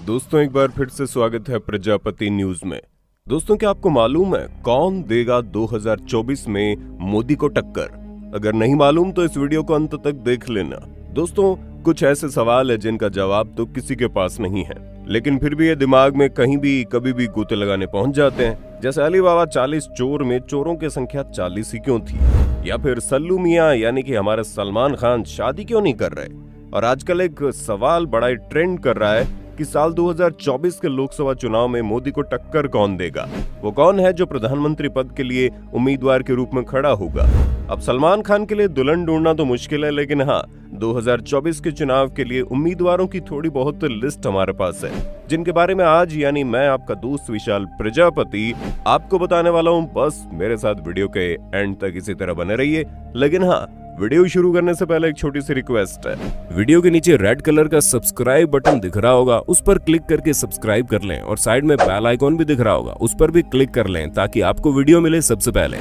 दोस्तों एक बार फिर से स्वागत है प्रजापति न्यूज में। दोस्तों क्या आपको मालूम है कौन देगा 2024 में मोदी को टक्कर? अगर नहीं मालूम तो इस वीडियो को अंत तक देख लेना। दोस्तों कुछ ऐसे सवाल है जिनका जवाब तो किसी के पास नहीं है, लेकिन फिर भी ये दिमाग में कहीं भी कभी भी गोते लगाने पहुंच जाते हैं। जैसे अली बाबा 40 चोर में चोरों की संख्या 40 ही क्यों थी, या फिर सल्लू मियां यानी कि हमारे सलमान खान शादी क्यों नहीं कर रहे। और आजकल एक सवाल बड़ा ट्रेंड कर रहा है कि साल 2024 के लोकसभा चुनाव में मोदी को टक्कर कौन देगा, वो कौन है जो प्रधानमंत्री पद के लिए उम्मीदवार के रूप में खड़ा होगा। अब सलमान खान के लिए दुल्हन ढूंढना तो मुश्किल है, लेकिन हाँ 2024 के चुनाव के लिए उम्मीदवारों की थोड़ी बहुत लिस्ट हमारे पास है, जिनके बारे में आज यानी मैं आपका दोस्त विशाल प्रजापति आपको बताने वाला हूँ। बस मेरे साथ वीडियो के एंड तक इसी तरह बने रहिए। लेकिन हाँ, वीडियो शुरू करने से पहले एक छोटी सी रिक्वेस्ट है। वीडियो के नीचे रेड कलर का सब्सक्राइब बटन दिख रहा होगा, उस पर क्लिक करके सब्सक्राइब कर लें, और साइड में बेल आइकॉन भी दिख रहा होगा, उस पर भी क्लिक कर लें ताकि आपको वीडियो मिले सबसे पहले।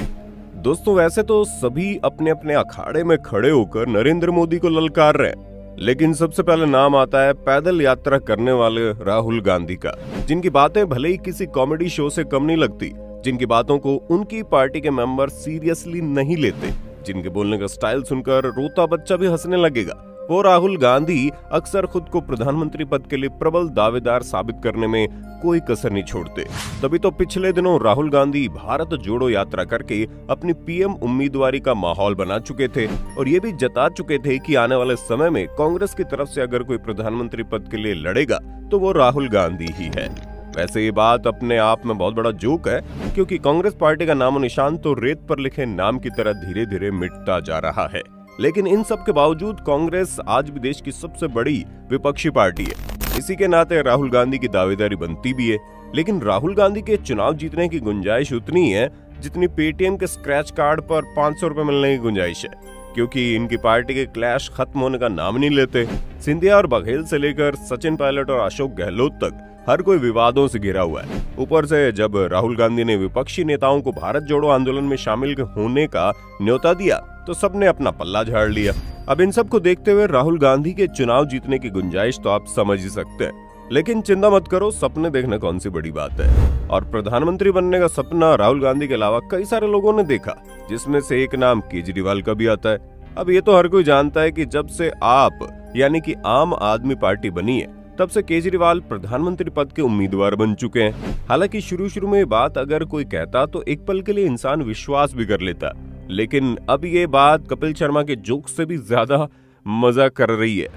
दोस्तों वैसे तो सभी अपने अपने अखाड़े में खड़े होकर नरेंद्र मोदी को ललकार रहे हैं, लेकिन सबसे पहले नाम आता है पैदल यात्रा करने वाले राहुल गांधी का, जिनकी बातें भले ही किसी कॉमेडी शो से कम नहीं लगती, जिनकी बातों को उनकी पार्टी के मेंबर सीरियसली नहीं लेते, जिनके बोलने का स्टाइल सुनकर रोता बच्चा भी हंसने लगेगा। वो राहुल गांधी अक्सर खुद को प्रधानमंत्री पद के लिए प्रबल दावेदार साबित करने में कोई कसर नहीं छोड़ते। तभी तो पिछले दिनों राहुल गांधी भारत जोड़ो यात्रा करके अपनी पीएम उम्मीदवारी का माहौल बना चुके थे, और ये भी जता चुके थे कि आने वाले समय में कांग्रेस की तरफ से अगर कोई प्रधानमंत्री पद के लिए लड़ेगा तो वो राहुल गांधी ही है। वैसे ये बात अपने आप में बहुत बड़ा जोक है, क्योंकि कांग्रेस पार्टी का नामो निशान तो रेत पर लिखे नाम की तरह धीरे धीरे मिटता जा रहा है। लेकिन इन सब के बावजूद कांग्रेस आज भी देश की सबसे बड़ी विपक्षी पार्टी है। इसी के नाते राहुल गांधी की दावेदारी बनती भी है, लेकिन राहुल गांधी के चुनाव जीतने की गुंजाइश उतनी है जितनी पेटीएम के स्क्रैच कार्ड पर 500 रुपए मिलने की गुंजाइश है, क्योंकि इनकी पार्टी के क्लैश खत्म होने का नाम नहीं लेते। सिंधिया और बघेल से लेकर सचिन पायलट और अशोक गहलोत तक हर कोई विवादों से घिरा हुआ है। ऊपर से जब राहुल गांधी ने विपक्षी नेताओं को भारत जोड़ो आंदोलन में शामिल होने का न्योता दिया तो सबने अपना पल्ला झाड़ लिया। अब इन सब को देखते हुए राहुल गांधी के चुनाव जीतने की गुंजाइश तो आप समझ ही सकते हैं, लेकिन चिंता मत करो, सपने देखना कौन सी बड़ी बात है। और प्रधानमंत्री बनने का सपना राहुल गांधी के अलावा कई सारे लोगों ने देखा, जिसमें से एक नाम केजरीवाल का भी आता है। अब ये तो हर कोई जानता है कि जब से आप यानी कि आम आदमी पार्टी बनी है, तब से केजरीवाल प्रधानमंत्री पद के उम्मीदवार बन चुके हैं। हालांकि शुरू में बात अगर कोई कहता तो एक पल के लिए इंसान विश्वास भी कर लेता, लेकिन अब ये बात कपिल शर्मा के जोक से भी ज्यादा मजा कर रही है।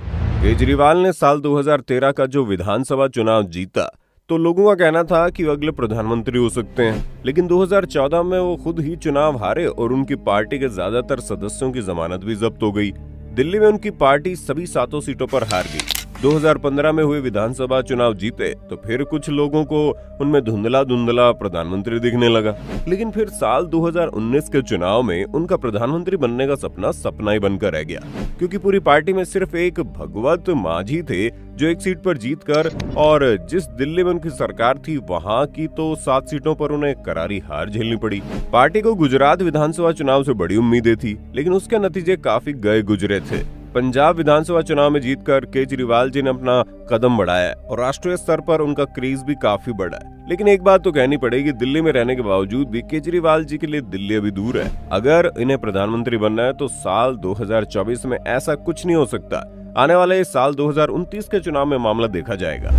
केजरीवाल ने साल 2013 का जो विधानसभा चुनाव जीता तो लोगों का कहना था कि वो अगले प्रधानमंत्री हो सकते हैं, लेकिन 2014 में वो खुद ही चुनाव हारे और उनकी पार्टी के ज्यादातर सदस्यों की जमानत भी जब्त हो गई। दिल्ली में उनकी पार्टी सभी 7 सीटों पर हार गई। 2015 में हुए विधानसभा चुनाव जीते तो फिर कुछ लोगों को उनमें धुंधला धुंधला प्रधानमंत्री दिखने लगा, लेकिन फिर साल 2019 के चुनाव में उनका प्रधानमंत्री बनने का सपना सपना ही बनकर रह गया, क्योंकि पूरी पार्टी में सिर्फ एक भगवत मांझी थे जो एक सीट पर जीतकर, और जिस दिल्ली में उनकी सरकार थी वहां की तो 7 सीटों पर उन्हें करारी हार झेलनी पड़ी। पार्टी को गुजरात विधानसभा चुनाव से बड़ी उम्मीदें थी, लेकिन उसके नतीजे काफी गए गुजरे थे। पंजाब विधानसभा चुनाव में जीतकर केजरीवाल जी ने अपना कदम बढ़ाया और राष्ट्रीय स्तर पर उनका क्रेज भी काफी बढ़ा है। लेकिन एक बात तो कहनी पड़ेगी, दिल्ली में रहने के बावजूद भी केजरीवाल जी के लिए दिल्ली अभी दूर है। अगर इन्हें प्रधानमंत्री बनना है तो साल 2024 में ऐसा कुछ नहीं हो सकता। आने वाले साल 2029 के चुनाव में मामला देखा जाएगा।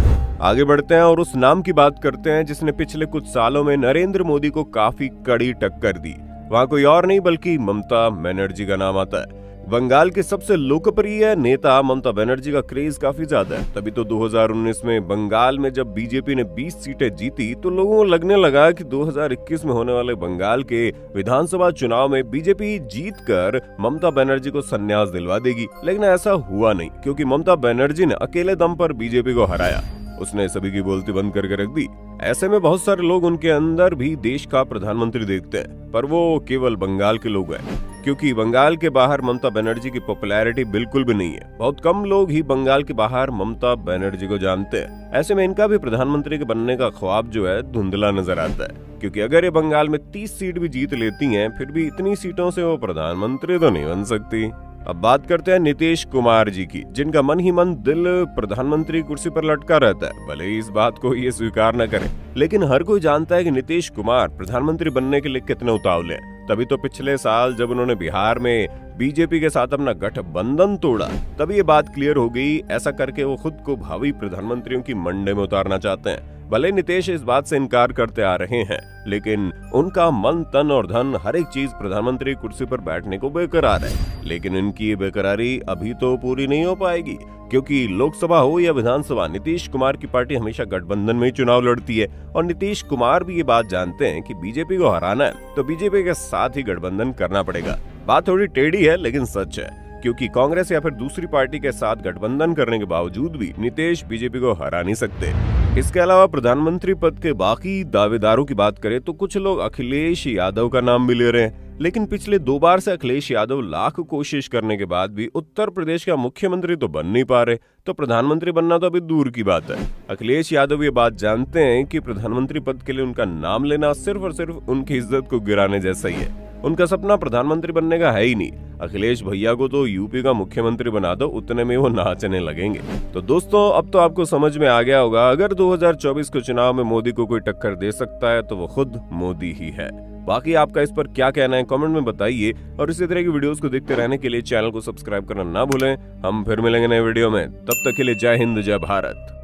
आगे बढ़ते हैं और उस नाम की बात करते हैं जिसने पिछले कुछ सालों में नरेंद्र मोदी को काफी कड़ी टक्कर दी। वहाँ कोई और नहीं बल्कि ममता बनर्जी का नाम आता है। बंगाल के सबसे लोकप्रिय नेता ममता बनर्जी का क्रेज काफी ज्यादा है। तभी तो 2019 में बंगाल में जब बीजेपी ने 20 सीटें जीती तो लोगों को लगने लगा कि 2021 में होने वाले बंगाल के विधानसभा चुनाव में बीजेपी जीतकर ममता बनर्जी को संन्यास दिलवा देगी, लेकिन ऐसा हुआ नहीं, क्योंकि ममता बनर्जी ने अकेले दम पर बीजेपी को हराया। उसने सभी की बोलती बंद करके रख दी। ऐसे में बहुत सारे लोग उनके अंदर भी देश का प्रधानमंत्री देखते हैं, पर वो केवल बंगाल के लोग हैं, क्योंकि बंगाल के बाहर ममता बनर्जी की पॉपुलैरिटी बिल्कुल भी नहीं है। बहुत कम लोग ही बंगाल के बाहर ममता बनर्जी को जानते हैं। ऐसे में इनका भी प्रधानमंत्री के बनने का ख्वाब जो है धुंधला नजर आता है, क्योंकि अगर ये बंगाल में 30 सीट भी जीत लेती हैं, फिर भी इतनी सीटों से वो प्रधानमंत्री तो नहीं बन सकती। अब बात करते हैं नीतीश कुमार जी की, जिनका मन ही मन दिल प्रधानमंत्री कुर्सी पर लटका रहता है। भले ही इस बात को ये स्वीकार न करें, लेकिन हर कोई जानता है कि नीतीश कुमार प्रधानमंत्री बनने के लिए कितने उतावले हैं। तभी तो पिछले साल जब उन्होंने बिहार में बीजेपी के साथ अपना गठबंधन तोड़ा, तभी ये बात क्लियर हो गई। ऐसा करके वो खुद को भावी प्रधानमंत्रियों की मंडे में उतारना चाहते हैं। भले नीतीश इस बात से इनकार करते आ रहे हैं, लेकिन उनका मन, तन और धन हर एक चीज प्रधानमंत्री कुर्सी पर बैठने को बेकरार है। लेकिन इनकी ये बेकरारी अभी तो पूरी नहीं हो पाएगी, क्योंकि लोकसभा हो या विधानसभा, नीतीश कुमार की पार्टी हमेशा गठबंधन में ही चुनाव लड़ती है। और नीतीश कुमार भी ये बात जानते हैं कि बीजेपी को हराना है तो बीजेपी के साथ ही गठबंधन करना पड़ेगा। बात थोड़ी टेढ़ी है, लेकिन सच है, क्योंकि कांग्रेस या फिर दूसरी पार्टी के साथ गठबंधन करने के बावजूद भी नीतीश बीजेपी को हरा नहीं सकते। इसके अलावा प्रधानमंत्री पद के बाकी दावेदारों की बात करें तो कुछ लोग अखिलेश यादव का नाम भी ले रहे हैं, लेकिन पिछले 2 बार से अखिलेश यादव लाख कोशिश करने के बाद भी उत्तर प्रदेश का मुख्यमंत्री तो बन नहीं पा रहे, तो प्रधानमंत्री बनना तो अभी दूर की बात है। अखिलेश यादव ये बात जानते हैं कि प्रधानमंत्री पद के लिए उनका नाम लेना सिर्फ और सिर्फ उनकी इज्जत को गिराने जैसा ही है। उनका सपना प्रधानमंत्री बनने का है ही नहीं। अखिलेश भैया को तो यूपी का मुख्यमंत्री बना दो, उतने में वो नाचने लगेंगे। तो दोस्तों, अब तो आपको समझ में आ गया होगा, अगर 2024 के चुनाव में मोदी को कोई टक्कर दे सकता है तो वो खुद मोदी ही है। बाकी आपका इस पर क्या कहना है कमेंट में बताइए, और इसी तरह की वीडियोस को देखते रहने के लिए चैनल को सब्सक्राइब करना ना भूलें। हम फिर मिलेंगे नए वीडियो में, तब तक के लिए जय हिंद, जय भारत।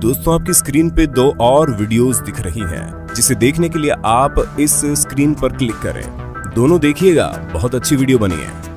दोस्तों, आपकी स्क्रीन पे 2 और वीडियोस दिख रही हैं, जिसे देखने के लिए आप इस स्क्रीन पर क्लिक करें। दोनों देखिएगा, बहुत अच्छी वीडियो बनी है।